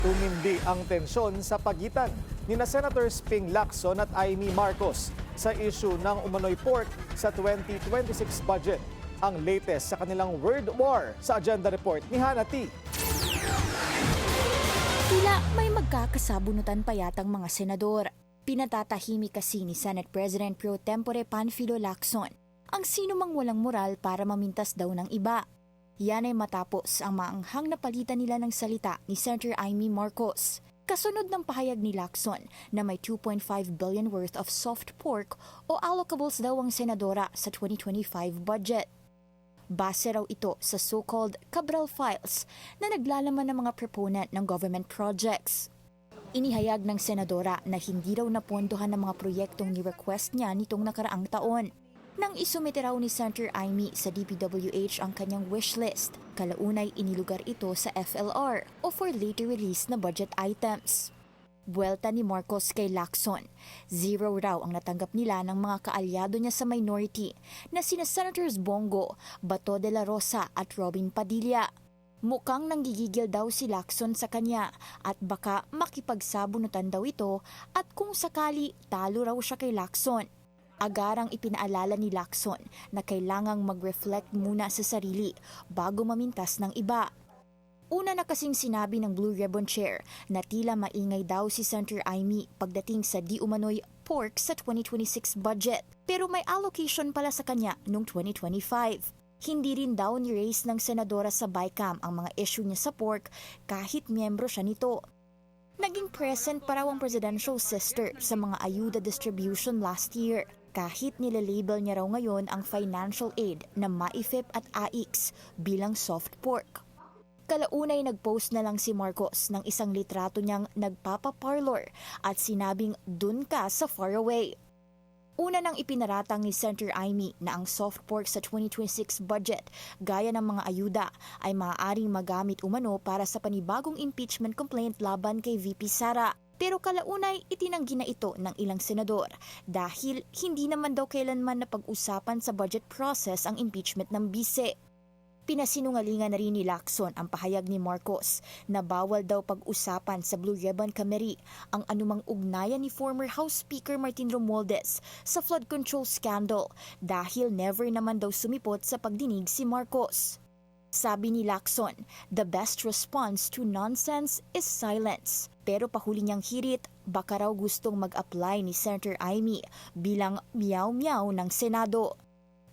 Tumindi ang tensyon sa pagitan ni Senators Ping Lacson at Amy Marcos sa issue ng umano'y pork sa 2026 budget. Ang latest sa kanilang word war sa agenda report ni Hannah T. Tila may magkakasabunutan pa yatang mga senador. Pinatatahimik kasi ni Senate President Pro Tempore Panfilo Lacson ang sino mang walang moral para mamintas daw ng iba. Yan ay matapos ang maanghang na palitan nila ng salita ni Senator Amy Marcos. Kasunod ng pahayag ni Lacson na may 2.5 billion worth of soft pork o allocables daw ang senadora sa 2025 budget. Base raw ito sa so-called Cabral Files na naglalaman ng mga proponent ng government projects. Inihayag ng senadora na hindi raw napondohan ng mga proyektong ni-request niya nitong nakaraang taon. Nang isumite raw ni Senator Amy sa DPWH ang kanyang wishlist, kalaunay inilugar ito sa FLR o for later release na budget items. Buwelta ni Marcos kay Lacson, zero raw ang natanggap nila ng mga kaalyado niya sa minority na sina Senators Bongo, Bato de la Rosa at Robin Padilla. Mukhang nanggigigil daw si Lacson sa kanya at baka makipagsabunutan daw ito at kung sakali talo raw siya kay Lacson. Agarang ipinaalala ni Lacson na kailangang mag-reflect muna sa sarili bago mamintas ng iba. Una na kasing sinabi ng Blue Ribbon Chair na tila maingay daw si Senator Amy pagdating sa di umano'y pork sa 2026 budget pero may allocation pala sa kanya noong 2025. Hindi rin daw ni-raise ng senadora sa BICAM ang mga issue niya sa pork kahit miyembro siya nito. Naging present pa raw ang presidential sister sa mga ayuda distribution last year. Kahit nilalabel niya raw ngayon ang financial aid na MAIFIP at AIX bilang soft pork. Kalaunay nagpost na lang si Marcos ng isang litrato niyang nagpapaparlor at sinabing dun ka sa faraway. Una nang ipinaratang ni Senator Amy na ang soft pork sa 2026 budget gaya ng mga ayuda ay maaaring magamit umano para sa panibagong impeachment complaint laban kay VP Sara. Pero kalaunay itinanggi na ito ng ilang senador dahil hindi naman daw kailanman napag-usapan sa budget process ang impeachment ng bise. Pinasinungalingan na rin ni Lacson ang pahayag ni Marcos na bawal daw pag-usapan sa Blue Ribbon Committee ang anumang ugnayan ni former House Speaker Martin Romualdez sa flood control scandal dahil never naman daw sumipot sa pagdinig si Marcos. Sabi ni Lacson, the best response to nonsense is silence. Pero pahuli niyang hirit, baka raw gustong mag-apply ni Senator Amy bilang miyaw-miyaw ng Senado.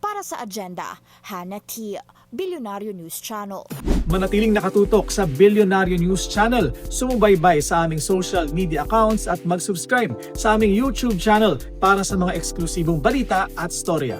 Para sa agenda, Hannah T., Bilyonaryo News Channel. Manatiling nakatutok sa Bilyonaryo News Channel, sumubaybay sa aming social media accounts at mag-subscribe sa aming YouTube channel para sa mga eksklusibong balita at storya.